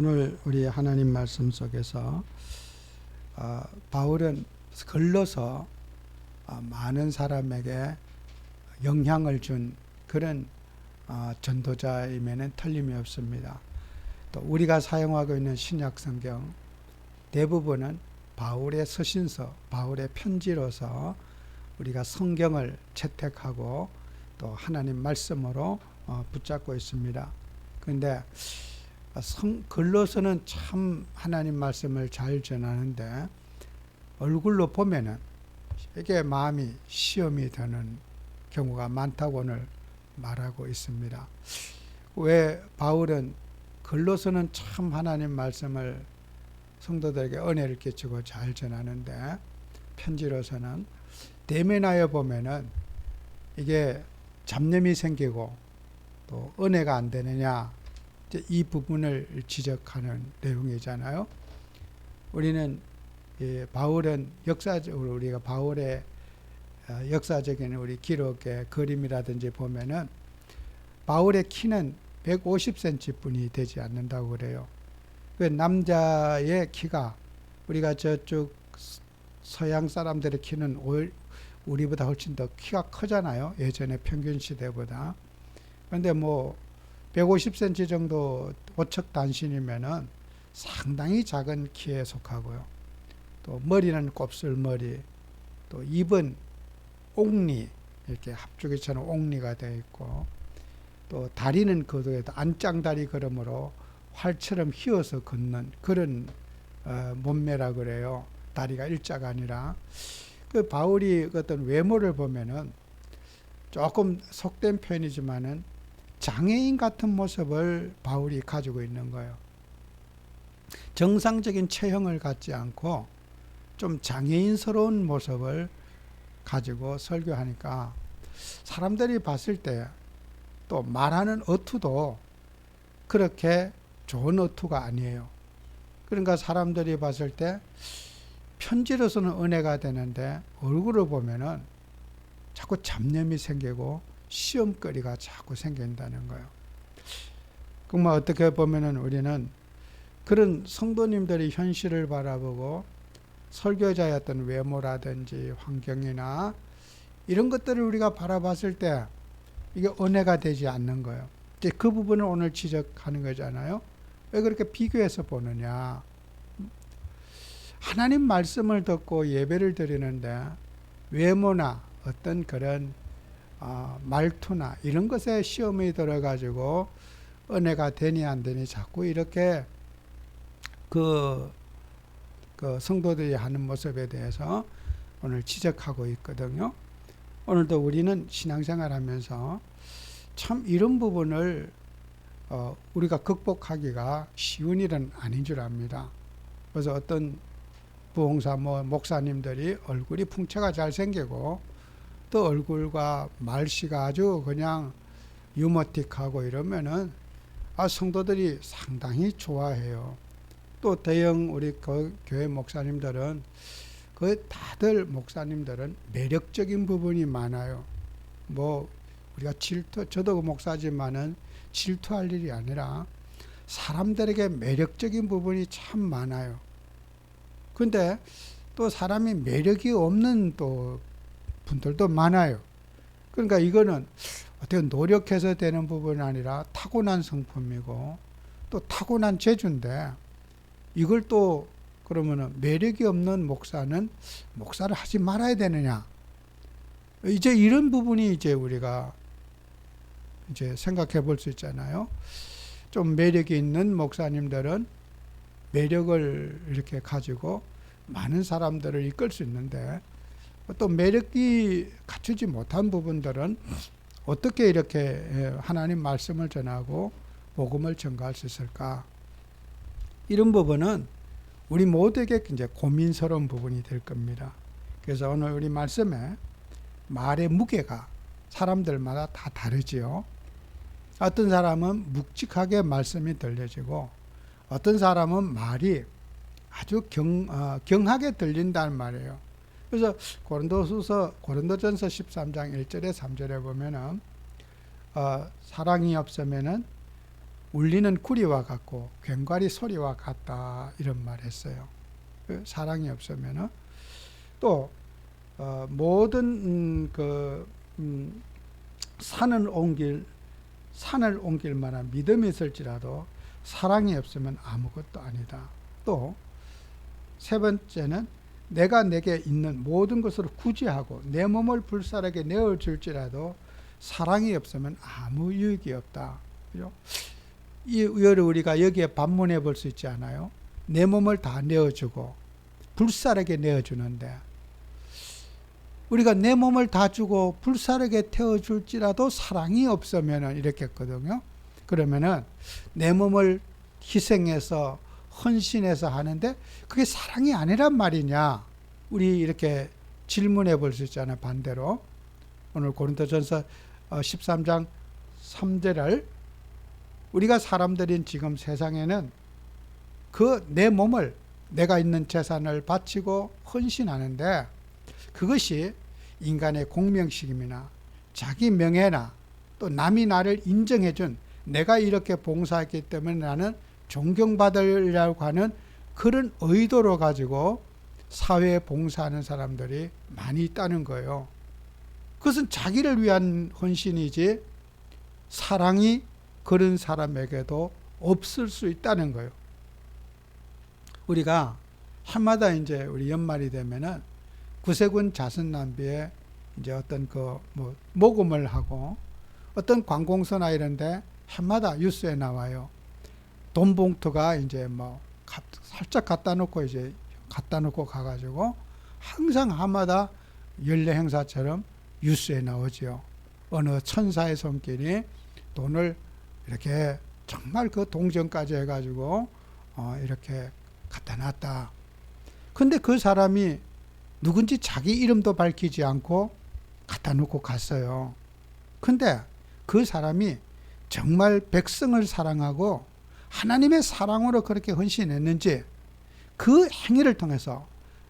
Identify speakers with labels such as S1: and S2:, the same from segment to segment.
S1: 오늘 우리 하나님 말씀 속에서 바울은 글로서 많은 사람에게 영향을 준 그런 전도자임에는 틀림이 없습니다. 또 우리가 사용하고 있는 신약 성경 대부분은 바울의 서신서, 바울의 편지로서 우리가 성경을 채택하고 또 하나님 말씀으로 붙잡고 있습니다. 그런데 글로서는 참 하나님 말씀을 잘 전하는데 얼굴로 보면은 이게 마음이 시험이 되는 경우가 많다고 오늘 말하고 있습니다. 왜 바울은 글로서는 참 하나님 말씀을 성도들에게 은혜를 끼치고 잘 전하는데 편지로서는 대면하여 보면은 이게 잡념이 생기고 또 은혜가 안 되느냐, 이 부분을 지적하는 내용이잖아요. 우리는 바울은 역사적으로 우리가 바울의 역사적인 우리 기록의 그림이라든지 보면은 바울의 키는 150cm 뿐이 되지 않는다고 그래요. 그 남자의 키가 우리가 저쪽 서양 사람들의 키는 우리보다 훨씬 더 키가 크잖아요. 예전에 평균 시대보다. 그런데 150cm 정도 오척 단신이면은 상당히 작은 키에 속하고요. 또 머리는 곱슬머리, 또 입은 옥리, 이렇게 합주기처럼 옥리가 되어 있고, 또 다리는 그도 안짱다리 걸음으로 활처럼 휘어서 걷는 그런 몸매라 그래요. 다리가 일자가 아니라. 그 바울이 어떤 외모를 보면은 조금 속된 표현이지만은 장애인 같은 모습을 바울이 가지고 있는 거예요. 정상적인 체형을 갖지 않고 좀 장애인스러운 모습을 가지고 설교하니까 사람들이 봤을 때 또 말하는 어투도 그렇게 좋은 어투가 아니에요. 그러니까 사람들이 봤을 때 편지로서는 은혜가 되는데 얼굴을 보면은 자꾸 잡념이 생기고 시험거리가 자꾸 생긴다는 거예요. 그럼 어떻게 보면은 우리는 그런 성도님들이 현실을 바라보고 설교자였던 외모라든지 환경이나 이런 것들을 우리가 바라봤을 때 이게 은혜가 되지 않는 거예요. 이제 그 부분을 오늘 지적하는 거잖아요. 왜 그렇게 비교해서 보느냐. 하나님 말씀을 듣고 예배를 드리는데 외모나 어떤 그런 말투나 이런 것에 시험이 들어가지고 은혜가 되니 안 되니 자꾸 이렇게 그 성도들이 하는 모습에 대해서 오늘 지적하고 있거든요. 오늘도 우리는 신앙생활 하면서 참 이런 부분을 우리가 극복하기가 쉬운 일은 아닌 줄 압니다. 그래서 어떤 부흥사 목사님들이 얼굴이 풍채가 잘 생기고 또 얼굴과 말씨가 아주 그냥 유머틱하고 이러면은 성도들이 상당히 좋아해요. 또 대형 우리 교회 목사님들은 다들 목사님들은 매력적인 부분이 많아요. 우리가 저도 목사지만은 질투할 일이 아니라 사람들에게 매력적인 부분이 참 많아요. 근데 또 사람이 매력이 없는 또 분들도 많아요. 그러니까 이거는 어떻게 노력해서 되는 부분이 아니라 타고난 성품이고 또 타고난 재주인데 이걸 또 그러면은 매력이 없는 목사는 목사를 하지 말아야 되느냐. 이제 이런 부분이 이제 우리가 이제 생각해 볼 수 있잖아요. 좀 매력이 있는 목사님들은 매력을 이렇게 가지고 많은 사람들을 이끌 수 있는데 또 매력이 갖추지 못한 부분들은 어떻게 이렇게 하나님 말씀을 전하고 복음을 전가할 수 있을까? 이런 부분은 우리 모두에게 이제 고민스러운 부분이 될 겁니다. 그래서 오늘 우리 말씀에 말의 무게가 사람들마다 다 다르지요. 어떤 사람은 묵직하게 말씀이 들려지고 어떤 사람은 말이 아주 경하게 들린다는 말이에요. 그래서 고린도전서 13장 1절에 3절에 보면은 사랑이 없으면은 울리는 구리와 같고 괭과리 소리와 같다 이런 말 했어요. 사랑이 없으면은 또 모든 산을 옮길 만한 믿음이 있을지라도 사랑이 없으면 아무것도 아니다. 또 세 번째는 내가 내게 있는 모든 것을 구제하고 내 몸을 불사르게 내어줄지라도 사랑이 없으면 아무 유익이 없다. 그죠? 이거를 우리가 여기에 반문해 볼 수 있지 않아요? 내 몸을 다 내어주고 불사르게 내어주는데 우리가 내 몸을 다 주고 불사르게 태워줄지라도 사랑이 없으면 이렇게 했거든요. 그러면은 내 몸을 희생해서 헌신해서 하는데 그게 사랑이 아니란 말이냐? 우리 이렇게 질문해 볼 수 있잖아요. 반대로 오늘 고린도전서 13장 3절을 우리가 사람들인 지금 세상에는 그 내 몸을 내가 있는 재산을 바치고 헌신하는데 그것이 인간의 공명식임이나 자기 명예나 또 남이 나를 인정해준 내가 이렇게 봉사했기 때문에 나는 존경받으려고 하는 그런 의도로 가지고 사회에 봉사하는 사람들이 많이 있다는 거예요. 그것은 자기를 위한 헌신이지 사랑이 그런 사람에게도 없을 수 있다는 거예요. 우리가 해마다 이제 우리 연말이 되면은 구세군 자선남비에 이제 어떤 모금을 하고 어떤 관공서나 이런데 해마다 뉴스에 나와요. 돈 봉투가 이제 살짝 갖다 놓고 가가지고 항상 해마다 연례 행사처럼 뉴스에 나오죠. 어느 천사의 손길이 돈을 이렇게 정말 그 동전까지 해가지고 이렇게 갖다 놨다. 근데 그 사람이 누군지 자기 이름도 밝히지 않고 갖다 놓고 갔어요. 근데 그 사람이 정말 백성을 사랑하고 하나님의 사랑으로 그렇게 헌신했는지 그 행위를 통해서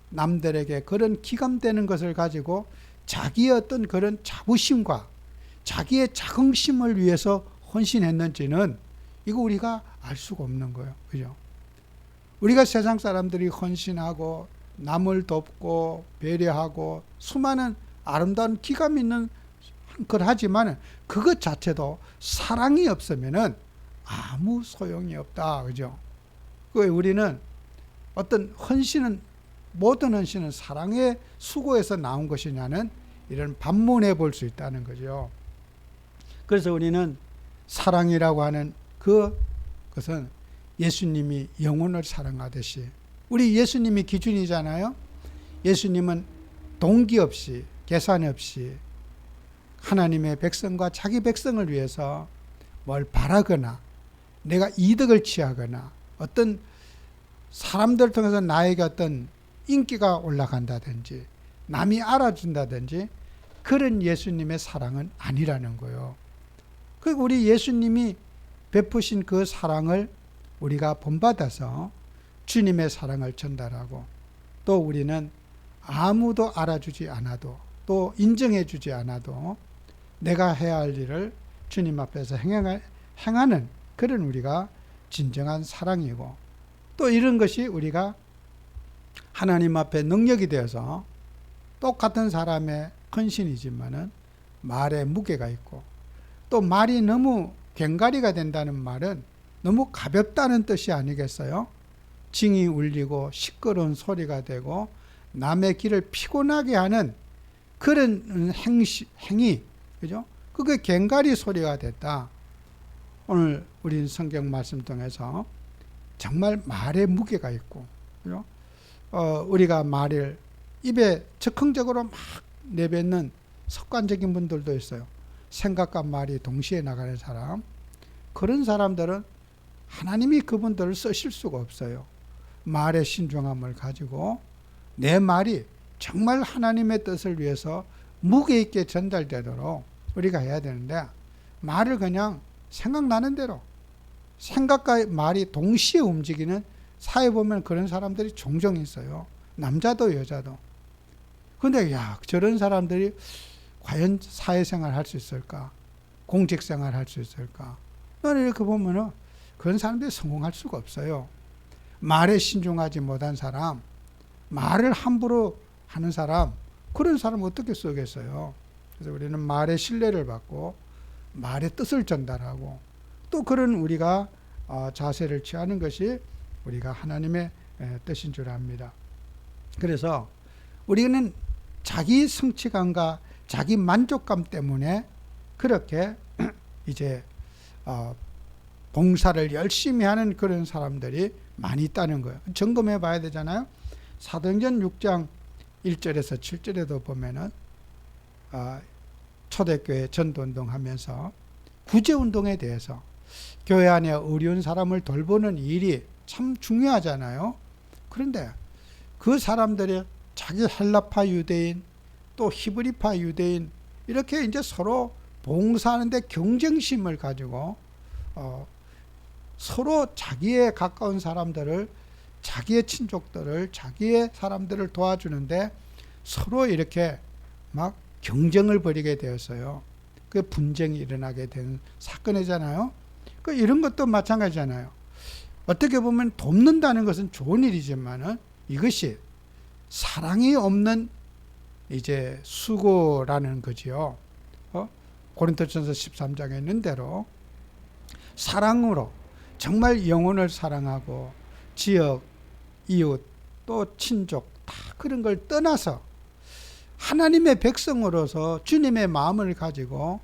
S1: 남들에게 그런 기감되는 것을 가지고 자기의 어떤 그런 자부심과 자기의 자긍심을 위해서 헌신했는지는 이거 우리가 알 수가 없는 거예요. 그죠? 우리가 세상 사람들이 헌신하고 남을 돕고 배려하고 수많은 아름다운 기감 있는 걸 하지만 그것 자체도 사랑이 없으면은 아무 소용이 없다. 그죠? 우리는 어떤 헌신은 모든 헌신은 사랑의 수고에서 나온 것이냐는 이런 반문해 볼 수 있다는 거죠. 그래서 우리는 사랑이라고 하는 그것은 예수님이 영혼을 사랑하듯이 우리 예수님이 기준이잖아요. 예수님은 동기 없이 계산 없이 하나님의 백성과 자기 백성을 위해서 뭘 바라거나 내가 이득을 취하거나 어떤 사람들을 통해서 나에게 어떤 인기가 올라간다든지 남이 알아준다든지 그런 예수님의 사랑은 아니라는 거예요. 그리고 우리 예수님이 베푸신 그 사랑을 우리가 본받아서 주님의 사랑을 전달하고 또 우리는 아무도 알아주지 않아도 또 인정해 주지 않아도 내가 해야 할 일을 주님 앞에서 행하는 그런 우리가 진정한 사랑이고 또 이런 것이 우리가 하나님 앞에 능력이 되어서 똑같은 사람의 헌신이지만은 말에 무게가 있고 또 말이 너무 괭가리가 된다는 말은 너무 가볍다는 뜻이 아니겠어요? 징이 울리고 시끄러운 소리가 되고 남의 길을 피곤하게 하는 그런 행위, 그죠? 그게 괭가리 소리가 됐다. 오늘 우리 성경 말씀 통해서 정말 말에 무게가 있고, 그죠? 우리가 말을 입에 즉흥적으로 막 내뱉는 습관적인 분들도 있어요. 생각과 말이 동시에 나가는 사람. 그런 사람들은 하나님이 그분들을 쓰실 수가 없어요. 말의 신중함을 가지고 내 말이 정말 하나님의 뜻을 위해서 무게 있게 전달되도록 우리가 해야 되는데 말을 그냥 생각나는 대로 생각과 말이 동시에 움직이는 사회 보면 그런 사람들이 종종 있어요. 남자도 여자도. 근데 저런 사람들이 과연 사회생활 할 수 있을까? 공직생활 할 수 있을까? 나는 이렇게 보면은 그런 사람들이 성공할 수가 없어요. 말에 신중하지 못한 사람, 말을 함부로 하는 사람, 그런 사람 어떻게 쓰겠어요? 그래서 우리는 말의 신뢰를 받고 말의 뜻을 전달하고 또 그런 우리가 자세를 취하는 것이 우리가 하나님의 뜻인 줄 압니다. 그래서 우리는 자기 성취감과 자기 만족감 때문에 그렇게 이제 봉사를 열심히 하는 그런 사람들이 많이 있다는 거예요. 점검해 봐야 되잖아요. 사도행전 6장 1절에서 7절에도 보면은 초대교회 전도운동 하면서 구제운동에 대해서 교회 안에 어려운 사람을 돌보는 일이 참 중요하잖아요. 그런데 그 사람들이 자기 헬라파 유대인 또 히브리파 유대인 이렇게 이제 서로 봉사하는데 경쟁심을 가지고 서로 자기에 가까운 사람들을, 자기의 친족들을, 자기의 사람들을 도와주는데 서로 이렇게 막 경쟁을 벌이게 되었어요. 그 분쟁이 일어나게 된 사건이잖아요. 그 이런 것도 마찬가지잖아요. 어떻게 보면 돕는다는 것은 좋은 일이지만은 이것이 사랑이 없는 이제 수고라는 거지요. 고린도전서 13장에 있는 대로 사랑으로 정말 영혼을 사랑하고 지역, 이웃, 또 친족 다 그런 걸 떠나서 하나님의 백성으로서 주님의 마음을 가지고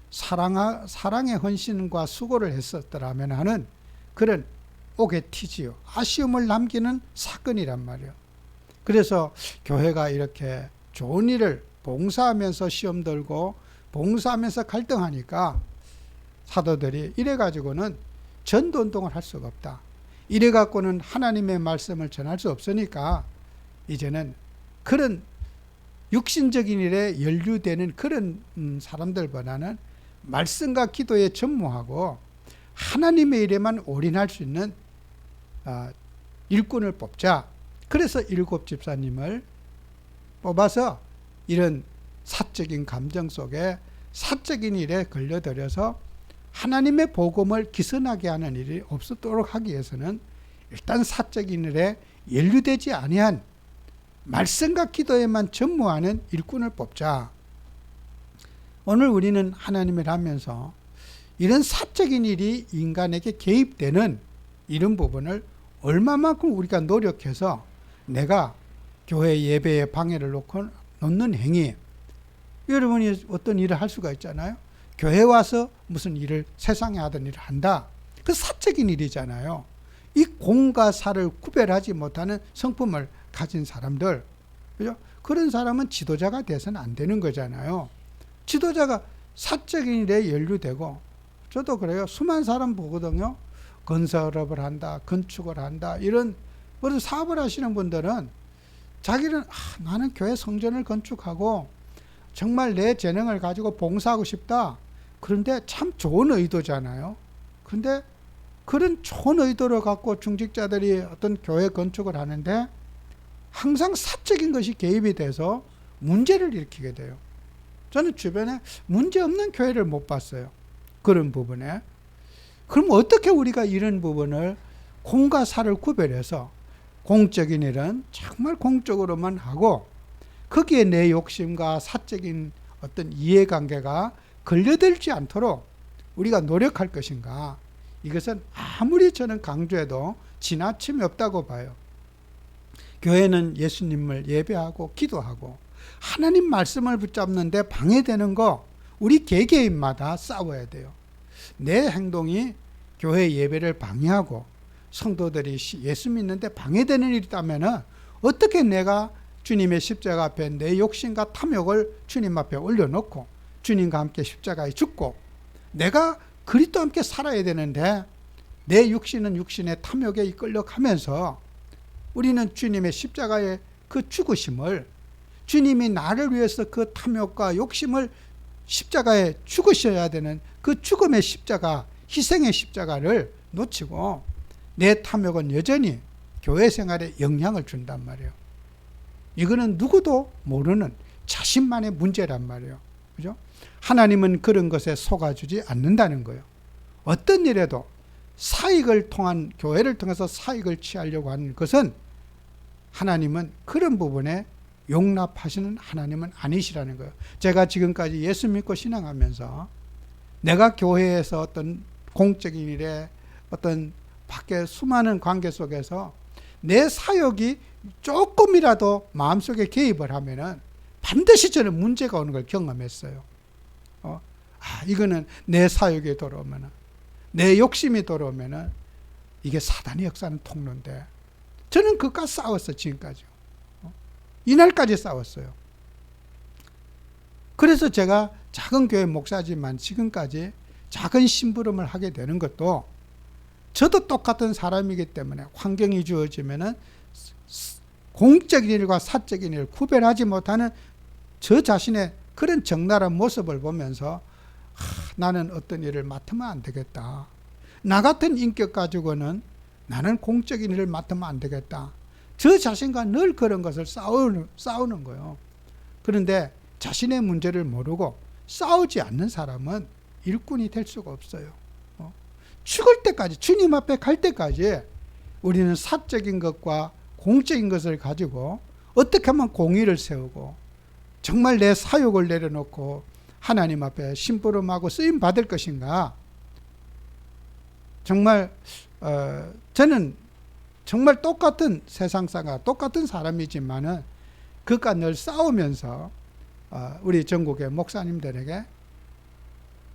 S1: 사랑의 헌신과 수고를 했었더라면 하는 그런 오게티지요. 아쉬움을 남기는 사건이란 말이에요. 그래서 교회가 이렇게 좋은 일을 봉사하면서 시험 들고 봉사하면서 갈등하니까 사도들이 이래가지고는 전도운동을 할 수가 없다. 이래갖고는 하나님의 말씀을 전할 수 없으니까 이제는 그런 육신적인 일에 연루되는 그런 사람들보다는 말씀과 기도에 전무하고 하나님의 일에만 올인할 수 있는 일꾼을 뽑자. 그래서 7 집사님을 뽑아서 이런 사적인 감정 속에 사적인 일에 걸려들여서 하나님의 복음을 기선하게 하는 일이 없도록 하기 위해서는 일단 사적인 일에 연루되지 아니한 말씀과 기도에만 전무하는 일꾼을 뽑자. 오늘 우리는 하나님을 하면서 이런 사적인 일이 인간에게 개입되는 이런 부분을 얼마만큼 우리가 노력해서 내가 교회 예배에 방해를 놓는 행위, 여러분이 어떤 일을 할 수가 있잖아요. 교회 와서 무슨 일을 세상에 하던 일을 한다. 그 사적인 일이잖아요. 이 공과 사를 구별하지 못하는 성품을 가진 사람들, 그죠? 그런 사람은 지도자가 돼서는 안 되는 거잖아요. 지도자가 사적인 일에 연루되고, 저도 그래요. 수많은 사람 보거든요. 건설업을 한다, 건축을 한다, 이런 무슨 사업을 하시는 분들은 자기는 나는 교회 성전을 건축하고 정말 내 재능을 가지고 봉사하고 싶다. 그런데 참 좋은 의도잖아요. 그런데 그런 좋은 의도를 갖고 중직자들이 어떤 교회 건축을 하는데 항상 사적인 것이 개입이 돼서 문제를 일으키게 돼요. 저는 주변에 문제 없는 교회를 못 봤어요. 그런 부분에. 그럼 어떻게 우리가 이런 부분을 공과 사를 구별해서 공적인 일은 정말 공적으로만 하고 거기에 내 욕심과 사적인 어떤 이해관계가 걸려들지 않도록 우리가 노력할 것인가? 이것은 아무리 저는 강조해도 지나침이 없다고 봐요. 교회는 예수님을 예배하고 기도하고 하나님 말씀을 붙잡는데 방해되는 거 우리 개개인마다 싸워야 돼요. 내 행동이 교회 예배를 방해하고 성도들이 예수 믿는데 방해되는 일이 있다면 어떻게 내가 주님의 십자가 앞에 내 욕심과 탐욕을 주님 앞에 올려놓고 주님과 함께 십자가에 죽고 내가 그리스도와 함께 살아야 되는데 내 육신은 육신의 탐욕에 이끌려가면서 우리는 주님의 십자가의 그 죽으심을 주님이 나를 위해서 그 탐욕과 욕심을 십자가에 죽으셔야 되는 그 죽음의 십자가, 희생의 십자가를 놓치고 내 탐욕은 여전히 교회 생활에 영향을 준단 말이에요. 이거는 누구도 모르는 자신만의 문제란 말이에요. 그죠? 하나님은 그런 것에 속아주지 않는다는 거예요. 어떤 일에도 사익을 통한 교회를 통해서 사익을 취하려고 하는 것은 하나님은 그런 부분에 용납하시는 하나님은 아니시라는 거예요. 제가 지금까지 예수 믿고 신앙하면서 내가 교회에서 어떤 공적인 일에 어떤 밖에 수많은 관계 속에서 내 사역이 조금이라도 마음속에 개입을 하면은 반드시 저는 문제가 오는 걸 경험했어요. 이거는 내 사역에 들어오면은, 내 욕심이 들어오면은 이게 사단의 역사는 통로인데, 저는 그것과 싸웠어요. 지금까지. 이날까지 싸웠어요. 그래서 제가 작은 교회 목사지만 지금까지 작은 심부름을 하게 되는 것도, 저도 똑같은 사람이기 때문에 환경이 주어지면은 공적인 일과 사적인 일을 구별하지 못하는 저 자신의 그런 적나라한 모습을 보면서 나는 어떤 일을 맡으면 안 되겠다. 나 같은 인격 가지고는 나는 공적인 일을 맡으면 안 되겠다. 저 자신과 늘 그런 것을 싸우는 거예요. 그런데 자신의 문제를 모르고 싸우지 않는 사람은 일꾼이 될 수가 없어요. 죽을 때까지, 주님 앞에 갈 때까지 우리는 사적인 것과 공적인 것을 가지고 어떻게 하면 공의를 세우고 정말 내 사욕을 내려놓고 하나님 앞에 심부름하고 쓰임 받을 것인가. 정말 저는 정말 똑같은 세상사가 똑같은 사람이지만은 그것과 늘 싸우면서 우리 전국의 목사님들에게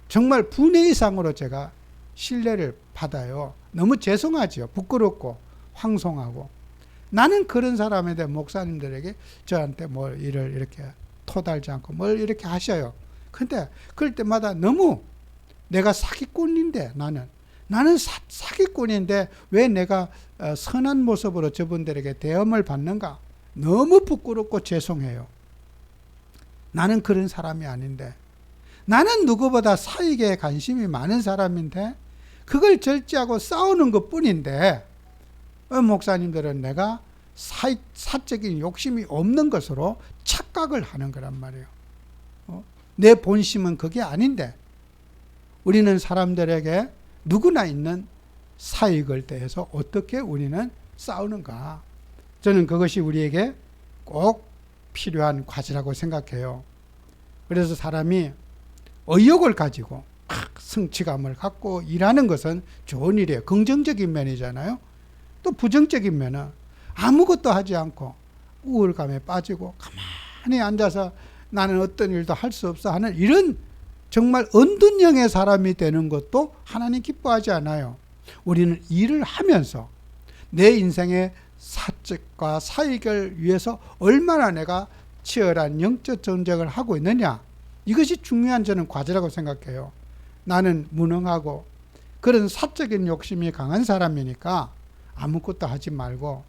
S1: 정말 분의 이상으로 제가 신뢰를 받아요. 너무 죄송하죠. 부끄럽고 황송하고. 나는 그런 사람에 대해 목사님들에게 저한테 뭘 일을 이렇게 토달지 않고 뭘 이렇게 하셔요. 근데 그럴 때마다 너무 내가 사기꾼인데, 나는 사기꾼인데 왜 내가 선한 모습으로 저분들에게 대험을 받는가? 너무 부끄럽고 죄송해요. 나는 그런 사람이 아닌데, 나는 누구보다 사익에 관심이 많은 사람인데 그걸 절제하고 싸우는 것뿐인데, 목사님들은 내가 사적인 욕심이 없는 것으로 착각을 하는 거란 말이에요. 내 본심은 그게 아닌데, 우리는 사람들에게 누구나 있는 사익을 대해서 어떻게 우리는 싸우는가. 저는 그것이 우리에게 꼭 필요한 과제라고 생각해요. 그래서 사람이 의욕을 가지고 성취감을 갖고 일하는 것은 좋은 일이에요. 긍정적인 면이잖아요. 또 부정적인 면은 아무것도 하지 않고 우울감에 빠지고 가만히 앉아서 나는 어떤 일도 할 수 없어 하는 이런 정말 언둔형의 사람이 되는 것도 하나님 기뻐하지 않아요. 우리는 일을 하면서 내 인생의 사적과 사익을 위해서 얼마나 내가 치열한 영적 전쟁을 하고 있느냐, 이것이 중요한 저는 과제라고 생각해요. 나는 무능하고 그런 사적인 욕심이 강한 사람이니까 아무것도 하지 말고,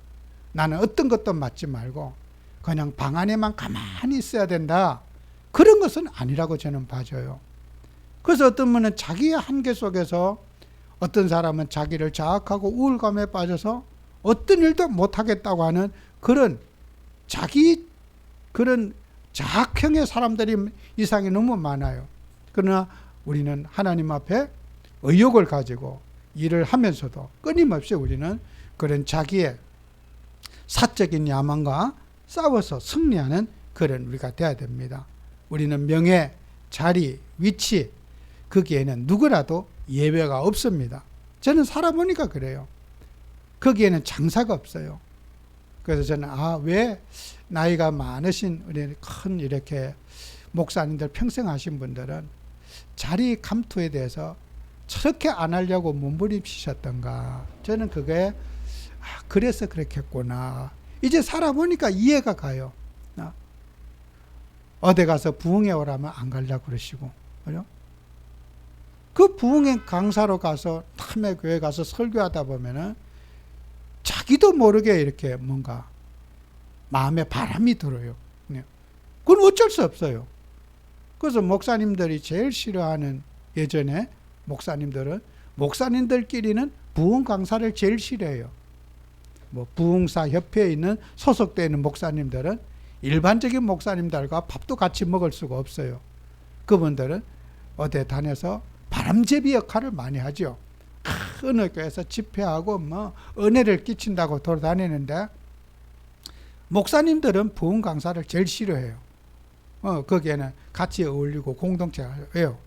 S1: 나는 어떤 것도 맡지 말고 그냥 방 안에만 가만히 있어야 된다, 그런 것은 아니라고 저는 봐줘요. 그래서 어떤 분은 자기의 한계 속에서, 어떤 사람은 자기를 자학하고 우울감에 빠져서 어떤 일도 못하겠다고 하는 그런 그런 자학형의 사람들이 이상이 너무 많아요. 그러나 우리는 하나님 앞에 의욕을 가지고 일을 하면서도 끊임없이 우리는 그런 자기의 사적인 야망과 싸워서 승리하는 그런 우리가 되어야 됩니다. 우리는 명예, 자리, 위치, 거기에는 누구라도 예외가 없습니다. 저는 살아보니까 그래요. 거기에는 장사가 없어요. 그래서 저는 왜 나이가 많으신 우리 큰 이렇게 목사님들 평생 하신 분들은 자리 감투에 대해서 저렇게 안 하려고 몸부림치셨던가. 저는 그게 그래서 그렇겠구나. 이제 살아보니까 이해가 가요. 어디 가서 부흥회 오라면 안 가려고 그러시고, 그죠? 그 부흥회 강사로 가서 남의 교회 가서 설교하다 보면은 자기도 모르게 이렇게 뭔가 마음에 바람이 들어요. 그건 어쩔 수 없어요. 그래서 목사님들이 제일 싫어하는, 예전에 목사님들끼리는 부흥 강사를 제일 싫어해요. 부흥사 협회에 있는 소속되어 있는 목사님들은 일반적인 목사님들과 밥도 같이 먹을 수가 없어요. 그분들은 어디 다녀서 바람제비 역할을 많이 하죠. 어느 교회에서 집회하고 뭐 은혜를 끼친다고 돌아다니는데 목사님들은 부흥 강사를 제일 싫어해요. 거기에는 같이 어울리고 공동체가 왜요?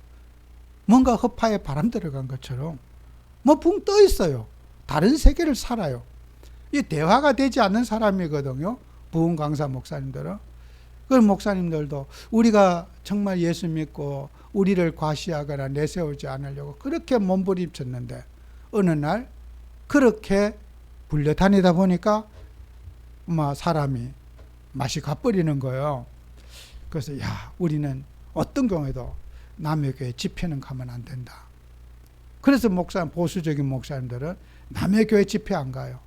S1: 뭔가 허파에 바람 들어간 것처럼 뭐 붕 떠 있어요. 다른 세계를 살아요. 이 대화가 되지 않는 사람이거든요. 부흥 강사 목사님들은. 그 목사님들도 우리가 정말 예수 믿고 우리를 과시하거나 내세우지 않으려고 그렇게 몸부림쳤는데 어느 날 그렇게 불려다니다 보니까 사람이 맛이 가버리는 거예요. 그래서 우리는 어떤 경우에도 남의 교회 집회는 가면 안 된다. 그래서 보수적인 목사님들은 남의 교회 집회 안 가요.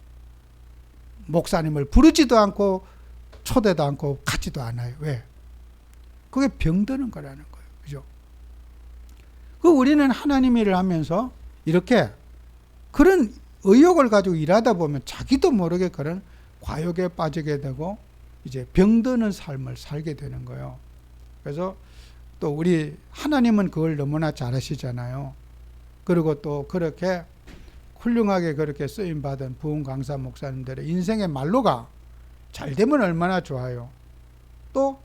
S1: 목사님을 부르지도 않고 초대도 않고 가지도 않아요. 왜? 그게 병드는 거라는 거예요. 그죠? 우리는 하나님 일을 하면서 이렇게 그런 의욕을 가지고 일하다 보면 자기도 모르게 그런 과욕에 빠지게 되고 이제 병드는 삶을 살게 되는 거예요. 그래서 또 우리 하나님은 그걸 너무나 잘 아시잖아요. 그리고 또 그렇게 훌륭하게 그렇게 쓰임받은 부흥 강사 목사님들의 인생의 말로가 잘 되면 얼마나 좋아요. 또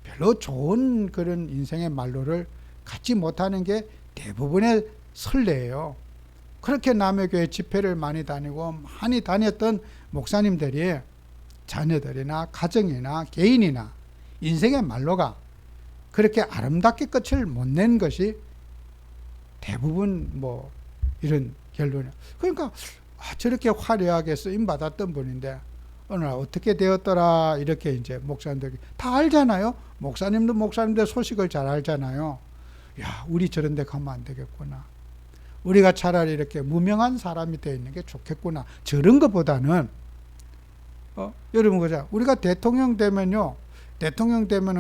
S1: 별로 좋은 그런 인생의 말로를 갖지 못하는 게 대부분의 선례예요. 그렇게 남의 교회 집회를 많이 다니고 많이 다녔던 목사님들이 자녀들이나 가정이나 개인이나 인생의 말로가 그렇게 아름답게 끝을 못 낸 것이 대부분 이런 결론이에요. 그러니까 저렇게 화려하게 쓰임받았던 분인데 어느 날 어떻게 되었더라 이렇게 이제 목사님들이 다 알잖아요. 목사님들 소식을 잘 알잖아요. 우리 저런 데 가면 안 되겠구나. 우리가 차라리 이렇게 무명한 사람이 되어 있는 게 좋겠구나. 저런 것보다는 여러분 그죠? 우리가 대통령 되면은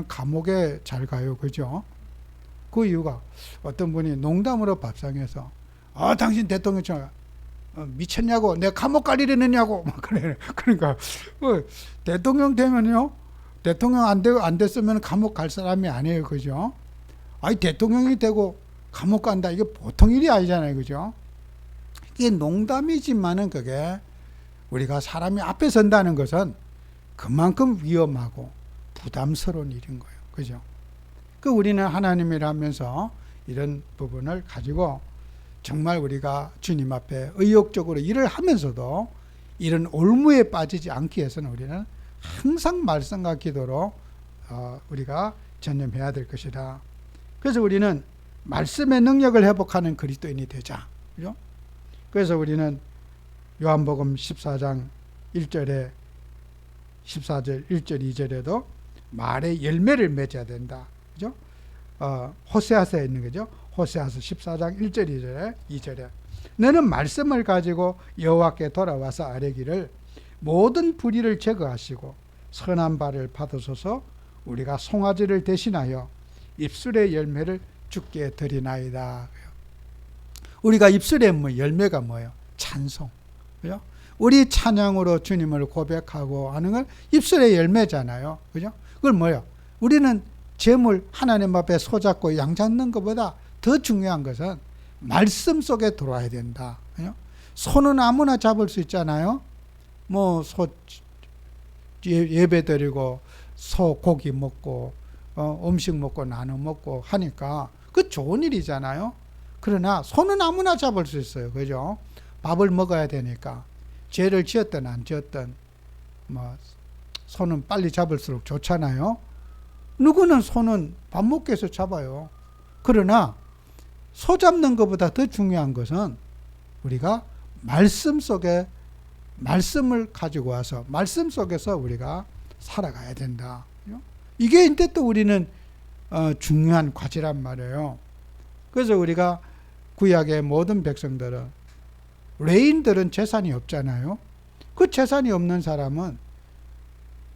S1: 감옥에 잘 가요. 그죠? 그 이유가 어떤 분이 농담으로 밥상에서 당신 대통령 미쳤냐고, 내가 감옥 가리려느냐고 막 그래. 그러니까 대통령 되면요, 대통령 안 됐으면 감옥 갈 사람이 아니에요. 그죠? 대통령이 되고 감옥 간다, 이게 보통 일이 아니잖아요. 그죠? 이게 농담이지만은 그게 우리가 사람이 앞에 선다는 것은 그만큼 위험하고 부담스러운 일인 거예요. 그죠? 우리는 하나님을 하면서 이런 부분을 가지고 정말 우리가 주님 앞에 의욕적으로 일을 하면서도 이런 올무에 빠지지 않기 위해서는 우리는 항상 말씀과 기도로 우리가 전념해야 될 것이다. 그래서 우리는 말씀의 능력을 회복하는 그리스도인이 되자. 그죠? 그래서 우리는 요한복음 14장 1절에 14절 1절 2절에도 말의 열매를 맺어야 된다. 그죠? 호세아서에 있는 거죠. 호세아서 14장 1절 2절에 너는 말씀을 가지고 여호와께 돌아와서 아뢰기를 모든 불의를 제거하시고 선한 바를 받으소서. 우리가 송아지를 대신하여 입술의 열매를 주께 드리나이다. 우리가 입술의 열매가 뭐예요? 찬송. 그죠? 우리 찬양으로 주님을 고백하고 하는 건 입술의 열매잖아요. 그죠? 그걸 뭐예요? 우리는 재물 하나님 앞에 소 잡고 양 잡는 것보다 더 중요한 것은 말씀 속에 들어와야 된다. 그죠? 소는 아무나 잡을 수 있잖아요. 소 예배 드리고 소 고기 먹고 음식 먹고 나눠 먹고 하니까 그 좋은 일이잖아요. 그러나 소는 아무나 잡을 수 있어요. 그죠? 밥을 먹어야 되니까 죄를 지었든 안 지었든 소는 빨리 잡을수록 좋잖아요. 누구는 소는 밥 먹기 위해서 잡아요. 그러나 소 잡는 것보다 더 중요한 것은 우리가 말씀 속에 말씀을 가지고 와서 말씀 속에서 우리가 살아가야 된다. 이게 이제 또 우리는 중요한 과제란 말이에요. 그래서 우리가 구약의 모든 백성들은, 레인들은 재산이 없잖아요. 그 재산이 없는 사람은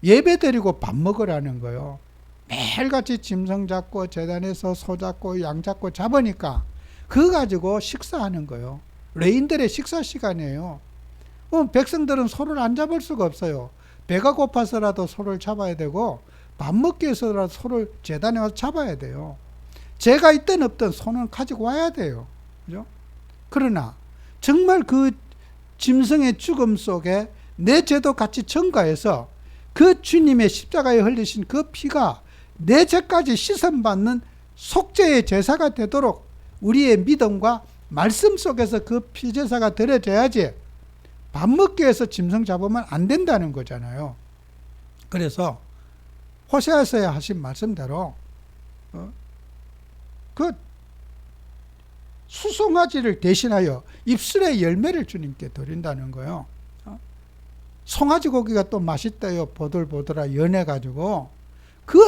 S1: 예배 드리고 밥 먹으라는 거예요. 매일같이 짐승 잡고 제단에서 소 잡고 양 잡고 잡으니까 그거 가지고 식사하는 거예요. 레인들의 식사 시간이에요. 백성들은 소를 안 잡을 수가 없어요. 배가 고파서라도 소를 잡아야 되고 밥 먹기 위해서라도 소를 제단에 와서 잡아야 돼요. 죄가 있든 없든 소는 가지고 와야 돼요. 그죠? 그러나 정말 그 짐승의 죽음 속에 내 죄도 같이 전가해서 그 주님의 십자가에 흘리신 그 피가 내 죄까지 씻음받는 속죄의 제사가 되도록 우리의 믿음과 말씀 속에서 그 피제사가 드려져야지 밥 먹기 위해서 짐승 잡으면 안 된다는 거잖아요. 그래서 호세아서에 하신 말씀대로 그 수송아지를 대신하여 입술의 열매를 주님께 드린다는 거예요. 송아지 고기가 또 맛있대요. 보들보들하 연해가지고 그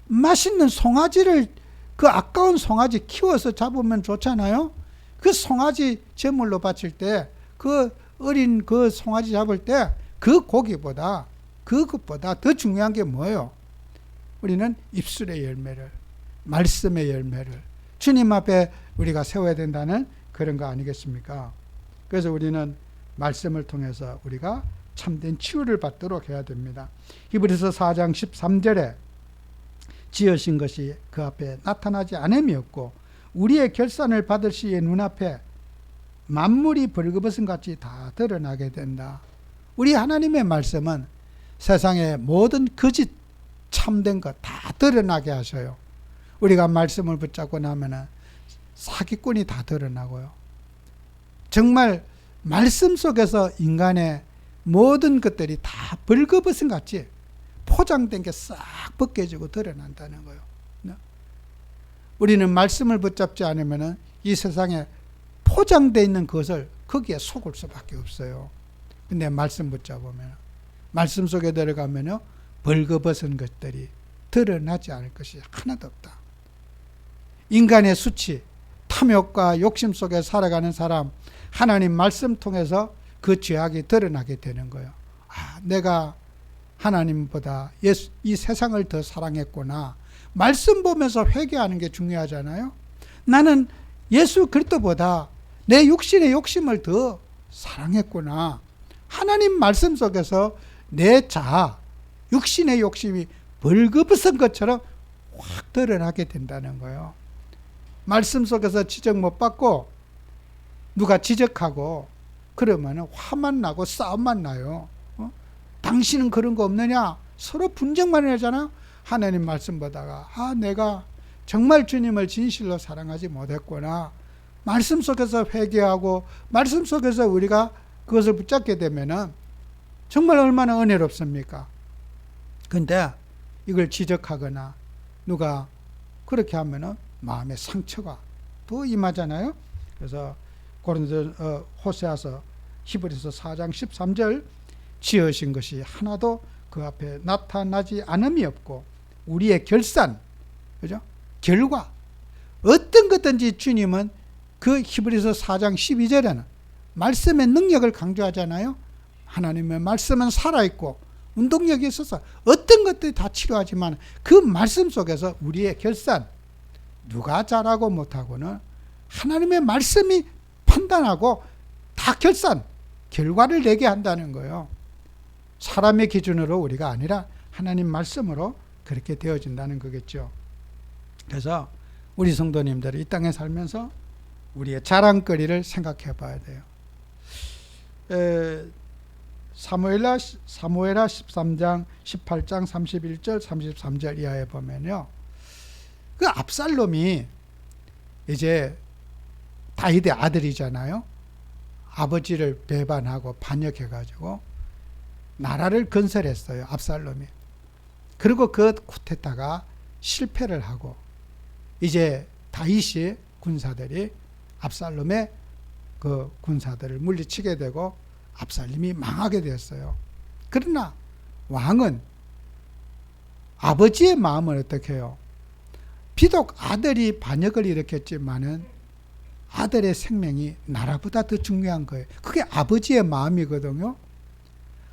S1: 맛있는 송아지를, 그 아까운 송아지 키워서 잡으면 좋잖아요. 그 송아지 제물로 바칠 때, 그 어린 그 송아지 잡을 때 그 고기보다, 그것보다 더 중요한 게 뭐예요? 우리는 입술의 열매를, 말씀의 열매를 주님 앞에 우리가 세워야 된다는 그런 거 아니겠습니까? 그래서 우리는 말씀을 통해서 우리가 참된 치유를 받도록 해야 됩니다. 히브리서 4장 13절에 지으신 것이 그 앞에 나타나지 않음이 없고 우리의 결산을 받을 시에 눈앞에 만물이 벌거벗은 같이 다 드러나게 된다. 우리 하나님의 말씀은 세상의 모든 거짓 참된 것 다 드러나게 하셔요. 우리가 말씀을 붙잡고 나면은 사기꾼이 다 드러나고요. 정말 말씀 속에서 인간의 모든 것들이 다 벌거벗은 같이 포장된 게 싹 벗겨지고 드러난다는 거예요. 우리는 말씀을 붙잡지 않으면 이 세상에 포장되어 있는 것을 거기에 속을 수밖에 없어요. 근데 말씀 붙잡으면, 말씀 속에 들어가면요, 벌거벗은 것들이 드러나지 않을 것이 하나도 없다. 인간의 수치, 탐욕과 욕심 속에 살아가는 사람, 하나님 말씀 통해서 그 죄악이 드러나게 되는 거예요. 내가 하나님보다 이 세상을 더 사랑했구나. 말씀 보면서 회개하는 게 중요하잖아요. 나는 예수 그리스도보다 내 육신의 욕심을 더 사랑했구나. 하나님 말씀 속에서 내 자아, 육신의 욕심이 벌거벗은 것처럼 확 드러나게 된다는 거예요. 말씀 속에서 지적 못 받고 누가 지적하고 그러면 화만 나고 싸움만 나요. 당신은 그런 거 없느냐? 서로 분쟁만 하잖아요. 하나님 말씀 보다가 내가 정말 주님을 진실로 사랑하지 못했구나. 말씀 속에서 회개하고 말씀 속에서 우리가 그것을 붙잡게 되면은 정말 얼마나 은혜롭습니까? 근데 이걸 지적하거나 누가 그렇게 하면은 마음의 상처가 더 임하잖아요. 그래서 호세아서 히브리서 4장 13절 지으신 것이 하나도 그 앞에 나타나지 않음이 없고 우리의 결산, 그죠? 결과 어떤 것든지 주님은 그 히브리서 4장 12절에는 말씀의 능력을 강조하잖아요. 하나님의 말씀은 살아있고 운동력이 있어서 어떤 것들이 다 치료하지만 그 말씀 속에서 우리의 결산, 누가 잘하고 못하고는 하나님의 말씀이 판단하고 다 결산, 결과를 내게 한다는 거예요. 사람의 기준으로 우리가 아니라 하나님 말씀으로 그렇게 되어진다는 거겠죠. 그래서 우리 성도님들이 이 땅에 살면서 우리의 자랑거리를 생각해 봐야 돼요. 사무엘하 13장 18장 31절 33절 이하에 보면요, 그 압살롬이 이제 다윗의 아들이잖아요. 아버지를 배반하고 반역해가지고 나라를 건설했어요, 압살롬이. 그리고 그 쿠데타가 실패를 하고 이제 다윗이 군사들이 압살롬의 그 군사들을 물리치게 되고 압살롬이 망하게 되었어요. 그러나 왕은 아버지의 마음을 어떻게 해요? 비록 아들이 반역을 일으켰지만은 아들의 생명이 나라보다 더 중요한 거예요. 그게 아버지의 마음이거든요.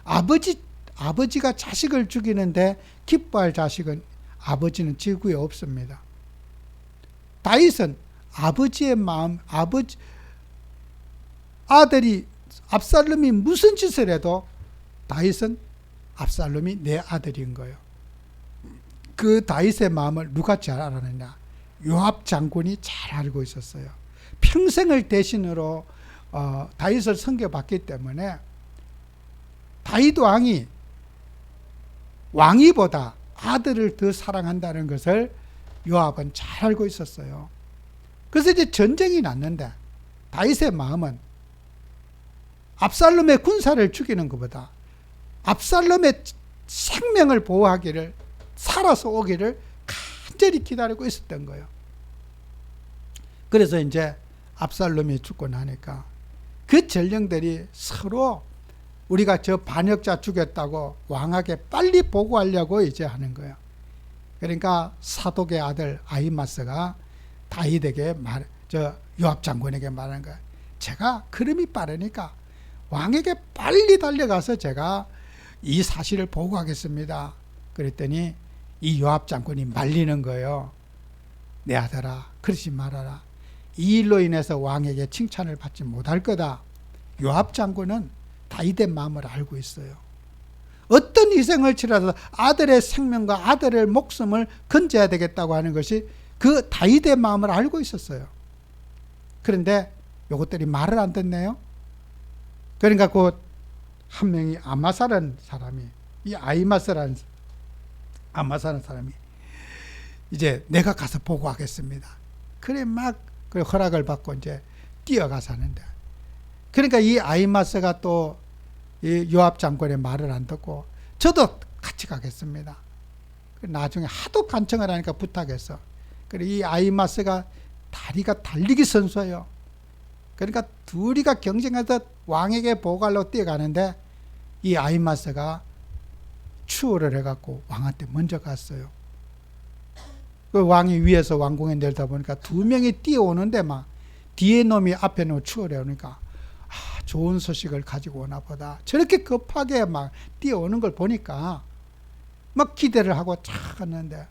S1: 아버지가 자식을 죽이는데 기뻐할 자식은 아버지는 지구에 없습니다. 다윗은 아버지의 마음, 아들이 압살롬이 무슨 짓을 해도 다윗은 압살롬이 내 아들인 거예요. 그 다윗의 마음을 누가 잘 알았느냐? 요압 장군이 잘 알고 있었어요. 평생을 대신으로 다윗을 섬겨봤기 때문에 다윗 왕이 왕위보다 아들을 더 사랑한다는 것을 요압은 잘 알고 있었어요. 그래서 이제 전쟁이 났는데 다윗의 마음은 압살롬의 군사를 죽이는 것보다 압살롬의 생명을 보호하기를, 살아서 오기를 간절히 기다리고 있었던 거예요. 그래서 이제 압살롬이 죽고 나니까 그 전령들이 서로 우리가 저 반역자 죽였다고 왕에게 빨리 보고하려고 이제 하는 거예요. 그러니까 사독의 아들 아히마스가 다윗에게 요압 장군에게 말한 거예요. 제가 걸음이 빠르니까 왕에게 빨리 달려가서 제가 이 사실을 보고하겠습니다. 그랬더니 이 요압 장군이 말리는 거예요. 내 아들아, 그러지 말아라. 이 일로 인해서 왕에게 칭찬을 받지 못할 거다. 요압 장군은 다윗의 마음을 알고 있어요. 어떤 희생을 치러서 아들의 생명과 아들의 목숨을 건져야 되겠다고 하는 것이 그 다윗의 마음을 알고 있었어요. 그런데 요것들이 말을 안 듣네요. 그러니까 그 한 명이 아마사라는 사람이, 이 아히마스라는 아마사라는 사람이 이제 내가 가서 보고하겠습니다. 그래 막 그 허락을 받고 이제 뛰어가서 하는데, 그러니까 이 아히마스가 또 이 요압 장군의 말을 안 듣고 저도 같이 가겠습니다. 나중에 하도 간청을 하니까 부탁했어. 그래 이 아히마스가 다리가 달리기 선수예요. 그러니까 둘이가 경쟁해서 왕에게 보고하려고 뛰어가는데 이 아히마스가 추월을 해갖고 왕한테 먼저 갔어요. 그 왕이 위에서 왕궁에 내려다 보니까 두 명이 뛰어오는데 막 뒤에 놈이 앞에 놈을 추월해 오니까 좋은 소식을 가지고 오나 보다. 저렇게 급하게 막 뛰어오는 걸 보니까 막 기대를 하고 착 갔는데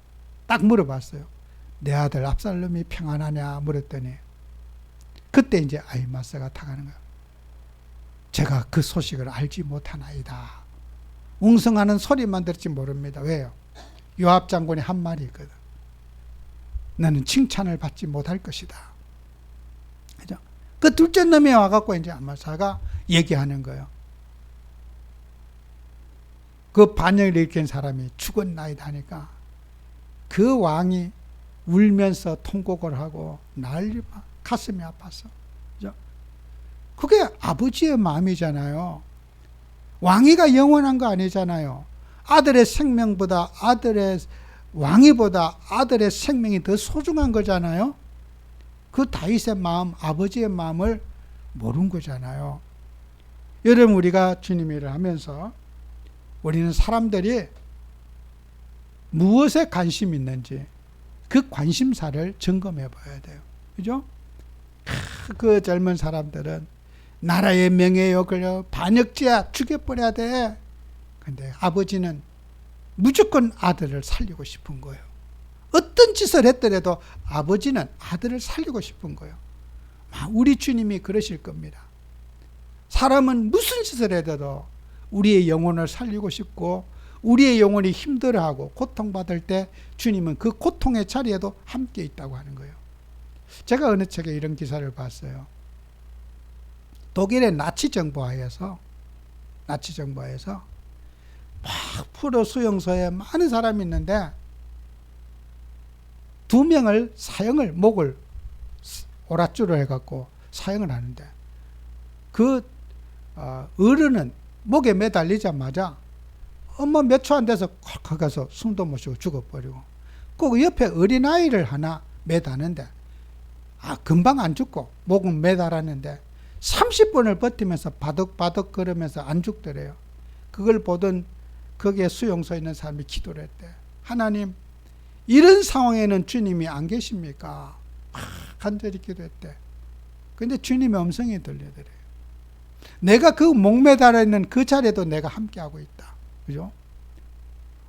S1: 딱 물어봤어요. 내 아들 압살롬이 평안하냐 물었더니 그때 이제 아히마스가 다가는 거예요. 제가 그 소식을 알지 못하나이다. 웅성하는 소리만 들을지 모릅니다. 왜요? 요압 장군이 한 말이 있거든. 너는 칭찬을 받지 못할 것이다. 그죠? 그 둘째 놈이 와갖고 이제 아마사가 얘기하는 거예요. 그 반역을 일으킨 사람이 죽었나이다 하니까 그 왕이 울면서 통곡을 하고 난리 막 가슴이 아팠어. 그죠? 그게 아버지의 마음이잖아요. 왕위가 영원한 거 아니잖아요. 아들의 생명보다 아들의 왕위보다 아들의 생명이 더 소중한 거잖아요. 그 다윗의 마음, 아버지의 마음을 모른 거잖아요. 여러분, 우리가 주님 일을 하면서 우리는 사람들이 무엇에 관심이 있는지 그 관심사를 점검해 봐야 돼요. 그죠? 그 젊은 사람들은 나라의 명예에 걸려 반역죄야 죽여버려야 돼. 근데 아버지는 무조건 아들을 살리고 싶은 거예요. 어떤 짓을 했더라도 아버지는 아들을 살리고 싶은 거예요. 우리 주님이 그러실 겁니다. 사람은 무슨 짓을 해도 우리의 영혼을 살리고 싶고 우리의 영혼이 힘들어하고 고통받을 때 주님은 그 고통의 자리에도 함께 있다고 하는 거예요. 제가 어느 책에 이런 기사를 봤어요. 독일의 나치 정부하에서 막 프로 수용소에 많은 사람이 있는데 두 명을 목을 오랏줄을 해갖고 사형을 하는데 그 어른은 목에 매달리자마자 몇 초 안 돼서 콱콱 가서 숨도 못 쉬고 죽어버리고 그 옆에 어린아이를 하나 매다는데 금방 안 죽고 목은 매달았는데 30분을 버티면서 바득바득 걸으면서 안 죽더래요. 그걸 보던 거기에 수용소에 있는 사람이 기도를 했대. 하나님, 이런 상황에는 주님이 안 계십니까? 간절히 기도했대. 근데 주님의 음성이 들려드려요. 내가 그 목매달아 있는 그 자리에도 내가 함께하고 있다. 그죠?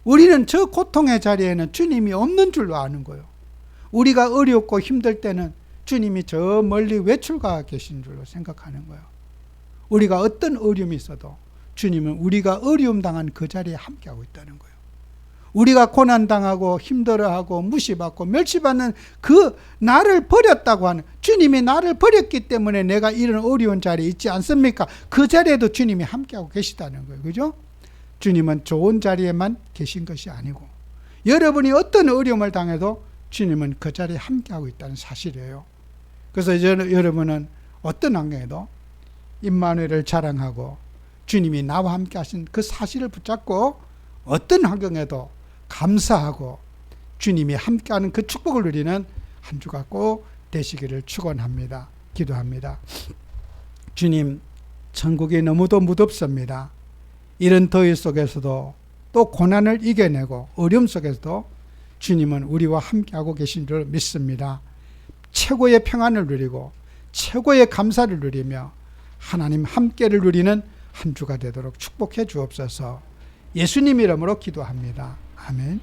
S1: 우리는 저 고통의 자리에는 주님이 없는 줄로 아는 거예요. 우리가 어렵고 힘들 때는 주님이 저 멀리 외출가 계신 줄로 생각하는 거예요. 우리가 어떤 어려움이 있어도 주님은 우리가 어려움 당한 그 자리에 함께하고 있다는 거예요. 우리가 고난당하고 힘들어하고 무시받고 멸시받는 그 나를 버렸다고 하는, 주님이 나를 버렸기 때문에 내가 이런 어려운 자리에 있지 않습니까? 그 자리에도 주님이 함께하고 계시다는 거예요. 그죠? 주님은 좋은 자리에만 계신 것이 아니고 여러분이 어떤 어려움을 당해도 주님은 그 자리에 함께하고 있다는 사실이에요. 그래서 여러분은 어떤 환경에도 임마누엘을 자랑하고 주님이 나와 함께 하신 그 사실을 붙잡고 어떤 환경에도 감사하고 주님이 함께하는 그 축복을 누리는 한 주가 꼭 되시기를 축원합니다. 기도합니다. 주님, 천국이 너무도 무덥습니다. 이런 더위 속에서도 또 고난을 이겨내고 어려움 속에서도 주님은 우리와 함께하고 계신 줄 믿습니다. 최고의 평안을 누리고 최고의 감사를 누리며 하나님 함께를 누리는 한 주가 되도록 축복해 주옵소서. 예수님 이름으로 기도합니다. 아멘.